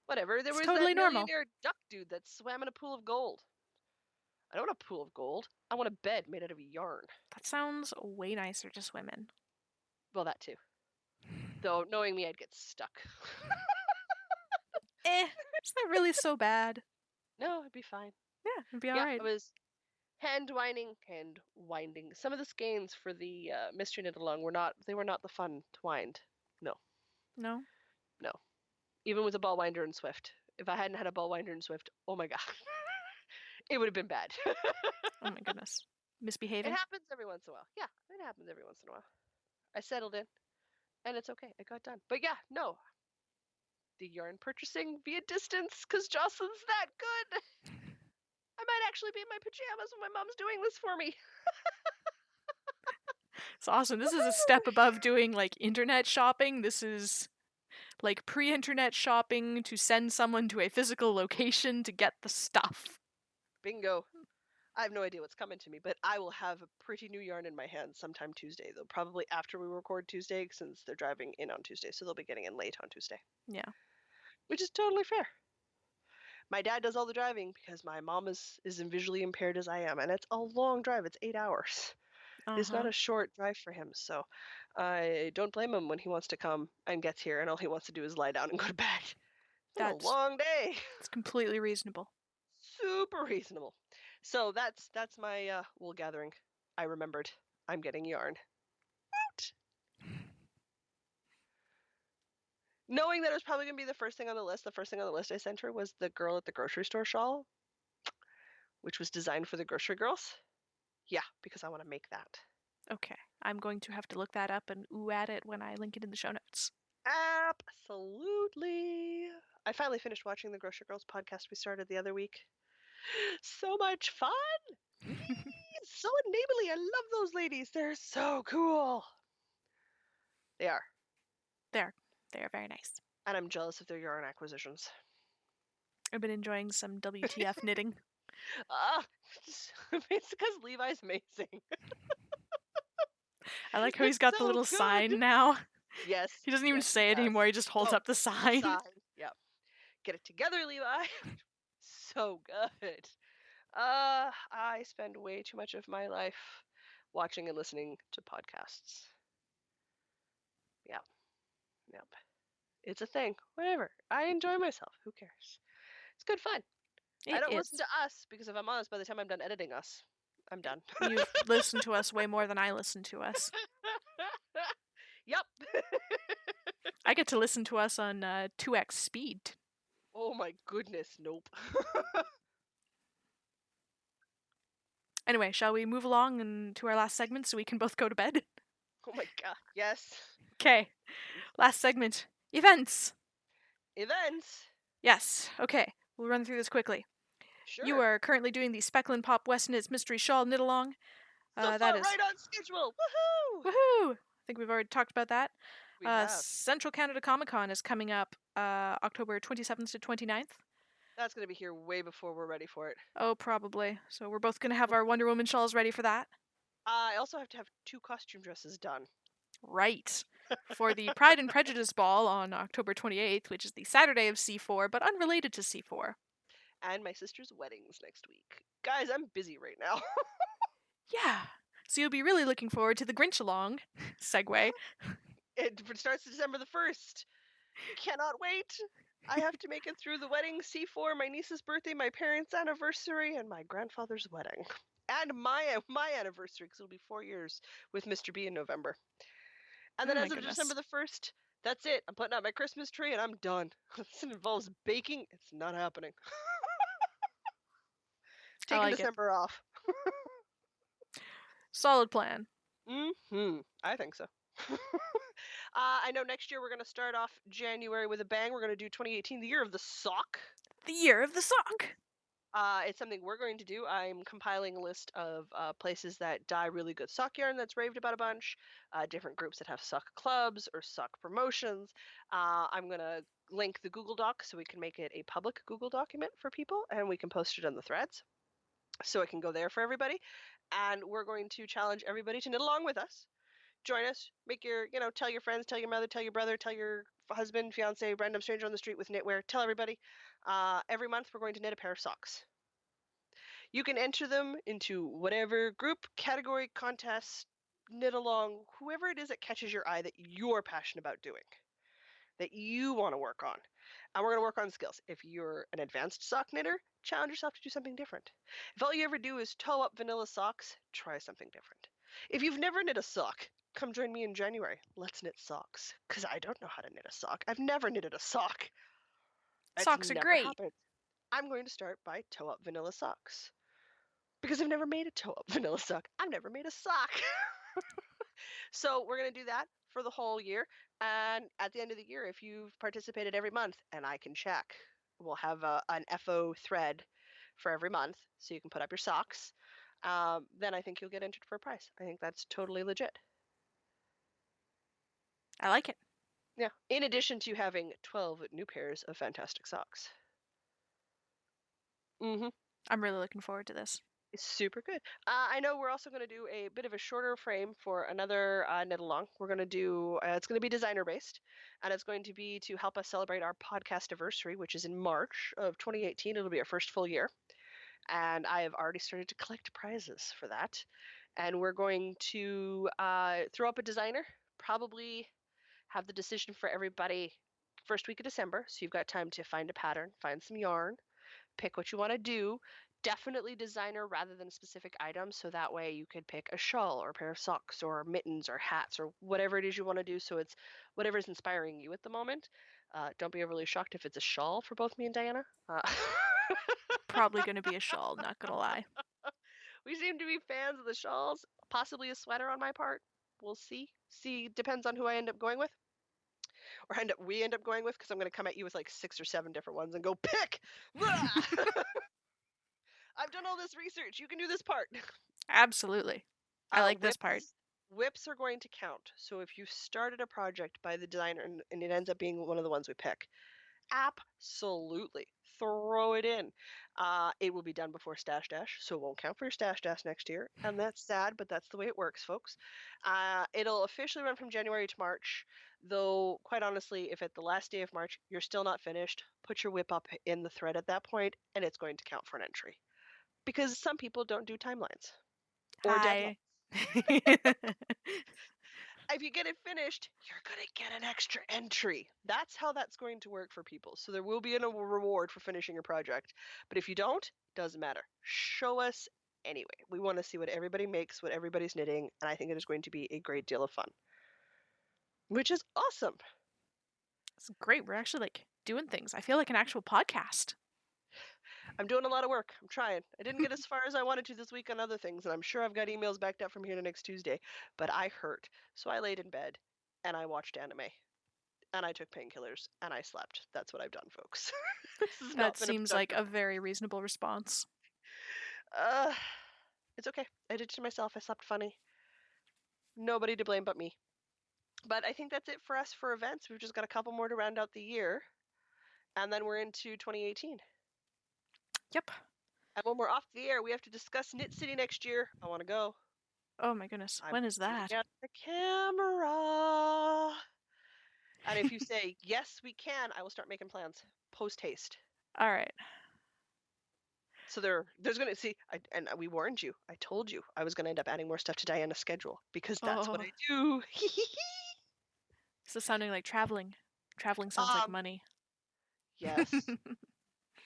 Whatever. There It's was totally that normal. millionaire duck dude that swam in a pool of gold. I don't want a pool of gold. I want a bed made out of yarn. That sounds way nicer to swim in. Well, that too. Though, knowing me, I'd get stuck. It's not really so bad. No, it'd be fine. Yeah, it'd be Yeah, alright. I was hand winding. Some of the skeins for the mystery knit along were not the fun to wind. No, No? no. Even with a ball winder and Swift. If I hadn't had a ball winder and Swift, oh my god. It would have been bad. Oh my goodness. It Misbehaving? happens every once in a while. Yeah, it happens every once in a while. I settled in, and it's okay. It got done. But yeah, no. The yarn purchasing via distance, because Jocelyn's that good. I might actually be in my pajamas when my mom's doing this for me. It's awesome. This is a step above doing like internet shopping. This is like pre-internet shopping to send someone to a physical location to get the stuff. Bingo. I have no idea what's coming to me, but I will have a pretty new yarn in my hands sometime Tuesday, though. Probably after we record Tuesday, since they're driving in on Tuesday, so they'll be getting in late on Tuesday. Yeah. Which is totally fair. My dad does all the driving because my mom is as visually impaired as I am, and it's a long drive. It's 8 hours. It's not a short drive for him, so I don't blame him when he wants to come and gets here, and all he wants to do is lie down and go to bed. It's been a long day. It's completely reasonable. Super reasonable. So that's my wool gathering I remembered. I'm getting yarn. Woot! Knowing that it was probably going to be the first thing on the list I sent her was the girl at the grocery store shawl, which was designed for the grocery girls. Yeah, because I want to make that. Okay. I'm going to have to look that up and ooh at it when I link it in the show notes. Absolutely. I finally finished watching the Grocery Girls podcast we started the other week. So much fun! So enably. I love those ladies. They're so cool. They are. They are very nice. And I'm jealous of their yarn acquisitions. I've been enjoying some WTF knitting. It's because Levi's amazing. I like how he's got the little sign now. Yes. He doesn't even say it anymore. He just holds up the sign. Yep. Get it together, Levi. So good. I spend way too much of my life watching and listening to podcasts. Yep. It's a thing. Whatever. I enjoy myself. Who cares? It's good fun. I don't listen to us because if I'm honest, by the time I'm done editing us, I'm done. You've listened to us way more than I listen to us. Yep. I get to listen to us on 2x speed. Oh my goodness, nope. Anyway, shall we move along and to our last segment so we can both go to bed? Oh my god, yes. Okay, last segment. Events. Events? Yes, okay. We'll run through this quickly. Sure. You are currently doing the Specklin' Pop West Knits Mystery Shawl Knit Along. That is right on schedule. Woohoo! Woohoo! I think we've already talked about that. We have. Central Canada Comic Con is coming up October 27th to 29th. That's going to be here way before we're ready for it. Oh, probably. So we're both going to have our Wonder Woman shawls ready for that. I also have to have 2 costume dresses done. Right. For the Pride and Prejudice Ball on October 28th, which is the Saturday of C4, but unrelated to C4. And my sister's weddings next week. Guys, I'm busy right now. Yeah. So you'll be really looking forward to the Grinch Along. Segue. It starts December the 1st. Cannot wait. I have to make it through the wedding, C4, my niece's birthday, my parents' anniversary, and my grandfather's wedding. And my anniversary, because it'll be 4 years with Mr. B in November. And then as of December the 1st, that's it. I'm putting out my Christmas tree and I'm done. This involves baking. It's not happening. Taking December off. Solid plan. I think so. I know next year we're going to start off January with a bang. We're going to do 2018, the year of the sock. The year of the sock. It's something we're going to do. I'm compiling a list of places that dye really good sock yarn that's raved about a bunch, different groups that have sock clubs or sock promotions. I'm going to link the Google Doc so we can make it a public Google document for people, and we can post it on the threads so it can go there for everybody. And we're going to challenge everybody to knit along with us. Join us, make your, tell your friends, tell your mother, tell your brother, tell your husband, fiance, random stranger on the street with knitwear, tell everybody. Every month we're going to knit a pair of socks. You can enter them into whatever group, category, contest, knit along, whoever it is that catches your eye that you're passionate about doing, that you want to work on. And we're going to work on skills. If you're an advanced sock knitter, challenge yourself to do something different. If all you ever do is toe up vanilla socks, try something different. If you've never knit a sock, come join me in January. Let's knit socks. Because I don't know how to knit a sock. I've never knitted a sock. Socks are great. Happened. I'm going to start by toe up vanilla socks. Because I've never made a toe up vanilla sock. I've never made a sock. So we're going to do that for the whole year. And at the end of the year, if you've participated every month, and I can check, we'll have an FO thread for every month so you can put up your socks. Then I think you'll get entered for a prize. I think that's totally legit. I like it. Yeah. In addition to having 12 new pairs of fantastic socks. I'm really looking forward to this. It's super good. I know we're also going to do a bit of a shorter frame for another knit along. We're going to do, it's going to be designer based, and it's going to be to help us celebrate our podcast anniversary, which is in March of 2018. It'll be our first full year. And I have already started to collect prizes for that. And we're going to throw up a designer, probably have the decision for everybody first week of December. So you've got time to find a pattern, find some yarn, pick what you want to do, Definitely designer rather than specific items, so that way you could pick a shawl or a pair of socks or mittens or hats or whatever it is you want to do. So it's whatever's inspiring you at the moment. Don't be overly shocked if it's a shawl for both me and Diana. Probably going to be a shawl, not going to lie. We seem to be fans of the shawls. Possibly a sweater on my part. We'll see. Depends on who I end up going with. Or we end up going with, because I'm going to come at you with like 6 or 7 different ones and go, pick! I've done all this research. You can do this part. Absolutely. I like this part. Whips are going to count. So if you started a project by the designer and it ends up being one of the ones we pick, absolutely throw it in. It will be done before Stash Dash, so it won't count for your Stash Dash next year. And that's sad, but that's the way it works, folks. It'll officially run from January to March, though quite honestly, if at the last day of March you're still not finished, put your whip up in the thread at that point and it's going to count for an entry. Because some people don't do timelines or deadlines. If you get it finished, you're going to get an extra entry. That's how that's going to work for people. So there will be a reward for finishing your project. But if you don't, doesn't matter. Show us anyway. We want to see what everybody makes, what everybody's knitting, and I think it is going to be a great deal of fun. Which is awesome. It's great. We're actually like doing things. I feel like an actual podcast. I'm doing a lot of work. I'm trying. I didn't get as far as I wanted to this week on other things, and I'm sure I've got emails backed up from here to next Tuesday. But I hurt. So I laid in bed and I watched anime. And I took painkillers and I slept. That's what I've done, folks. That seems like a very reasonable response. It's okay. I did it to myself. I slept funny. Nobody to blame but me. But I think that's it for us for events. We've just got a couple more to round out the year. And then we're into 2018. Yep. And when we're off the air, we have to discuss Knit City next year. I want to go. Oh my goodness. When is that? At the camera. And if you say, yes, we can, I will start making plans. Post haste. All right. So there's going to see, and we warned you. I told you I was going to end up adding more stuff to Diana's schedule because that's what I do. This is sounding like traveling. Traveling sounds like money. Yes.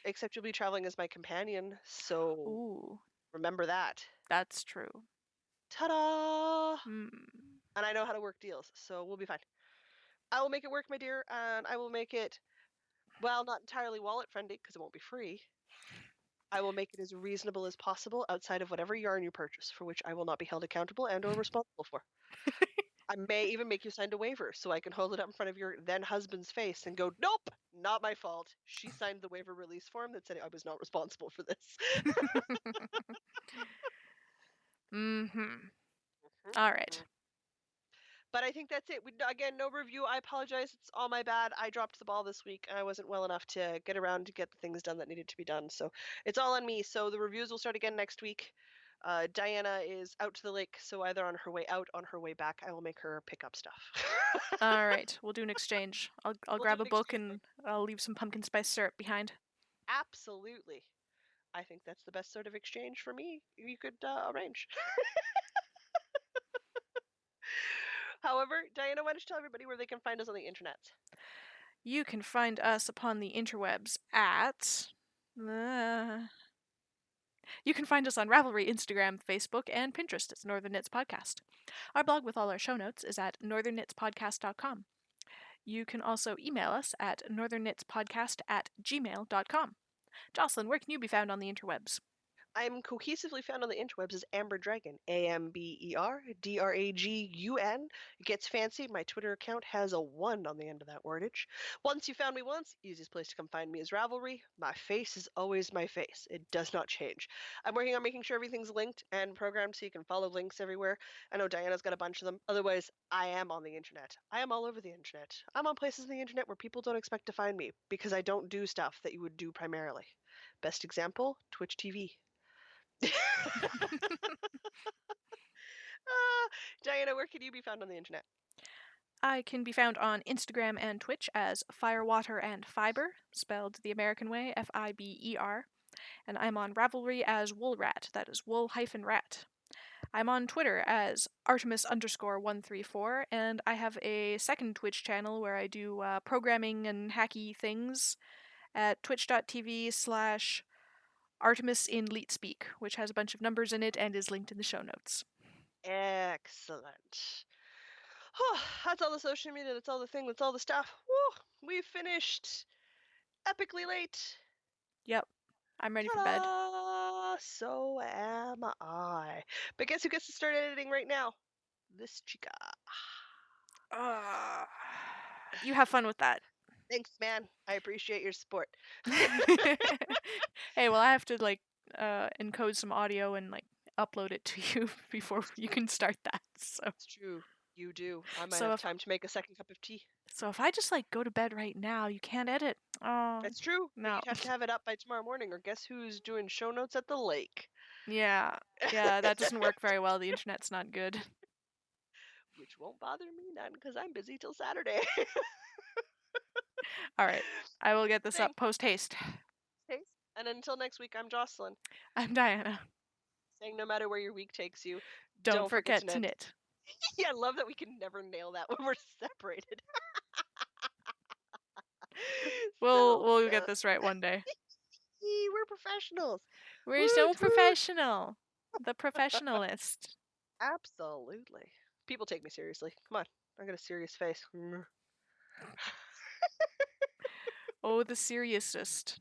Except you'll be traveling as my companion, so remember that. That's true. Ta-da! And I know how to work deals, so we'll be fine. I will make it work, my dear, and I will make it, well, not entirely wallet-friendly because it won't be free. I will make it as reasonable as possible outside of whatever yarn you purchase, for which I will not be held accountable and or responsible for. I may even make you sign a waiver so I can hold it up in front of your then husband's face and go, nope, not my fault. She signed the waiver release form that said I was not responsible for this. All right. But I think that's it. Again, no review. I apologize. It's all my bad. I dropped the ball this week and I wasn't well enough to get around to get the things done that needed to be done. So it's all on me. So the reviews will start again next week. Diana is out to the lake, so either on her way out, on her way back, I will make her pick up stuff. All right, we'll do an exchange. I'll grab a book and I'll leave some pumpkin spice syrup behind. Absolutely. I think that's the best sort of exchange for me you could arrange. However, Diana, why don't you tell everybody where they can find us on the internet? You can find us upon the interwebs at... You can find us on Ravelry, Instagram, Facebook, and Pinterest as Northern Knits Podcast. Our blog with all our show notes is at northernknitspodcast.com. You can also email us at northernknitspodcast@gmail.com. Jocelyn, where can you be found on the interwebs? I'm cohesively found on the interwebs as Amber Dragon, AMBERDRAGUN. It gets fancy. My Twitter account has a 1 on the end of that wordage. Once you found me once, easiest place to come find me is Ravelry. My face is always my face. It does not change. I'm working on making sure everything's linked and programmed so you can follow links everywhere. I know Diana's got a bunch of them. Otherwise, I am on the internet. I am all over the internet. I'm on places on the internet where people don't expect to find me because I don't do stuff that you would do primarily. Best example, Twitch TV. Diana, where can you be found on the internet? I can be found on Instagram and Twitch as Firewater and Fiber, spelled the American way, Fiber, and I'm on Ravelry as Woolrat, that is wool-rat. I'm on Twitter as Artemis_134, and I have a second Twitch channel where I do programming and hacky things at twitch.tv/ Artemis in Leet Speak, which has a bunch of numbers in it and is linked in the show notes. Excellent. That's all the social media, that's all the thing, that's all the stuff. Woo, we finished epically late. Yep. I'm ready for bed. Ta-da! So am I. But guess who gets to start editing right now? This chica. You have fun with that. Thanks, man. I appreciate your support. Hey, well, I have to like encode some audio and like upload it to you before you can start that. So It's true. You do. I might So have if- time to make a second cup of tea. so if I just like go to bed right now, you can't edit. Oh, That's true. But no. you'd have to have it up by tomorrow morning, or guess who's doing show notes at the lake? Yeah, that doesn't work very well. The internet's not good. Which won't bother me none, because I'm busy till Saturday. All right, I will get this Thanks. up post haste. And until next week, I'm Jocelyn, I'm Diana. saying no matter where your week takes you, Don't forget to knit. Yeah, I love that we can never nail that when we're separated. We'll get this right one day. We're professionals. We're so professional. The professionalist. Absolutely. People take me seriously. Come on. I got a serious face. Oh, the seriousest.